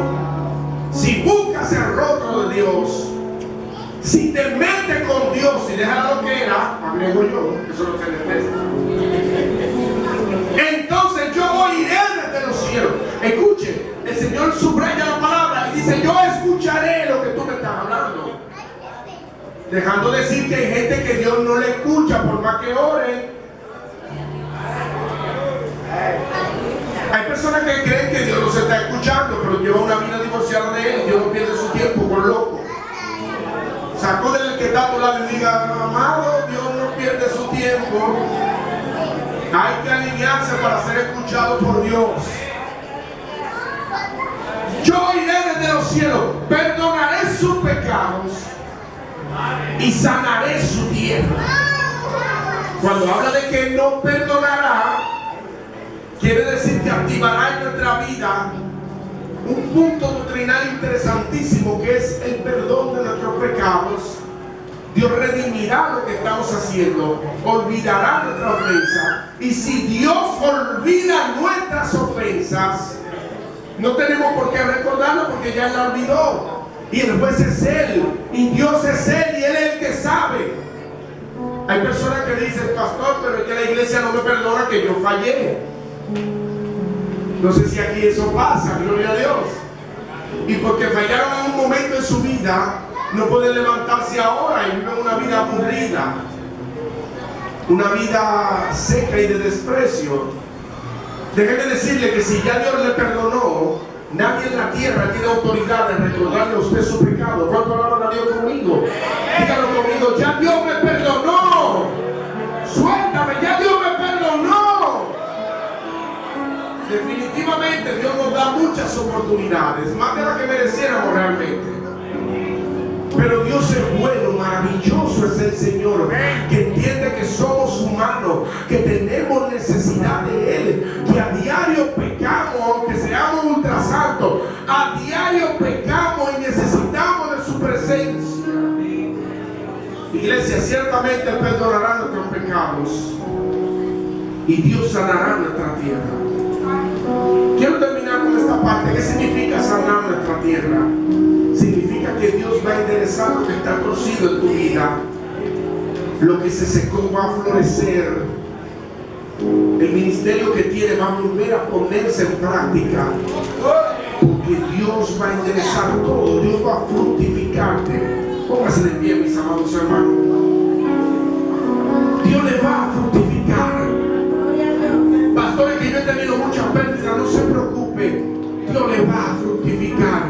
si buscas el rostro de Dios, si te metes con Dios y dejas la loquera, agrego yo, eso es lo que le entonces yo oiré desde los cielos. Escuche, el Señor subraya la palabra y dice, yo escucharé lo que tú me estás hablando. Dejando decir que hay gente que Dios no le escucha por más que ore. Hay personas que creen que Dios los está escuchando, pero lleva una vida divorciada de Él. Dios no pierde su tiempo por loco. Sacó del que está a tu lado y diga, amado, Dios no pierde su tiempo. Hay que alinearse para ser escuchado por Dios. Yo iré desde los cielos, perdonaré sus pecados y sanaré su tierra. Cuando habla de que no perdonará, quiere decir que activará en nuestra vida un punto doctrinal interesantísimo, que es el perdón de nuestros pecados. Dios redimirá lo que estamos haciendo, olvidará nuestra ofensa, y si Dios olvida nuestras ofensas, no tenemos por qué recordarlo porque ya la olvidó, y el juez es Él, y Dios es Él, y Él es el que sabe. Hay personas que dicen, pastor, pero es que la iglesia no me perdona que yo fallé. No sé si aquí eso pasa, gloria a Dios. Y porque fallaron en un momento en su vida, no pueden levantarse ahora y viven una vida aburrida, una vida seca y de desprecio. Déjeme decirle que si ya Dios le perdonó, nadie en la tierra tiene autoridad de recordarle a usted su pecado. ¿Cuánto alaban a Dios conmigo? Dígalo conmigo, ya Dios me perdonó. Suéltame, ya Dios me perdonó. Definitivamente Dios nos da muchas oportunidades, más de las que mereciéramos realmente. Pero Dios es bueno, maravilloso es el Señor, que entiende que somos humanos, que tenemos necesidad de Él, que a diario pecamos, aunque seamos ultrasantos, a diario pecamos y necesitamos de su presencia. Iglesia, ciertamente Él perdonará nuestros pecados y Dios sanará nuestra tierra. Quiero terminar con esta parte. ¿Qué significa sanar nuestra tierra? Significa que Dios va a enderezar lo que está torcido en tu vida. Lo que se secó va a florecer. El ministerio que tiene va a volver a ponerse en práctica. Porque Dios va a enderezar todo. Dios va a fructificarte. Póngase de pie, mis amados hermanos. Dios le va a fructificar. Pastores, que yo he tenido muchas pérdidas, no se preocupe. Dios le va a fructificar.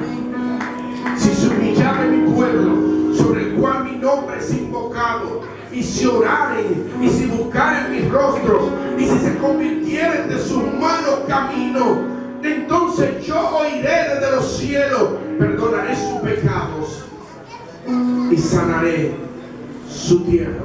Si se humillare mi pueblo, sobre el cual mi nombre es invocado, y si oraren, y si buscaren mi rostro, y si se convirtieren de sus malos caminos, entonces yo oiré desde los cielos, perdonaré sus pecados y sanaré su tierra.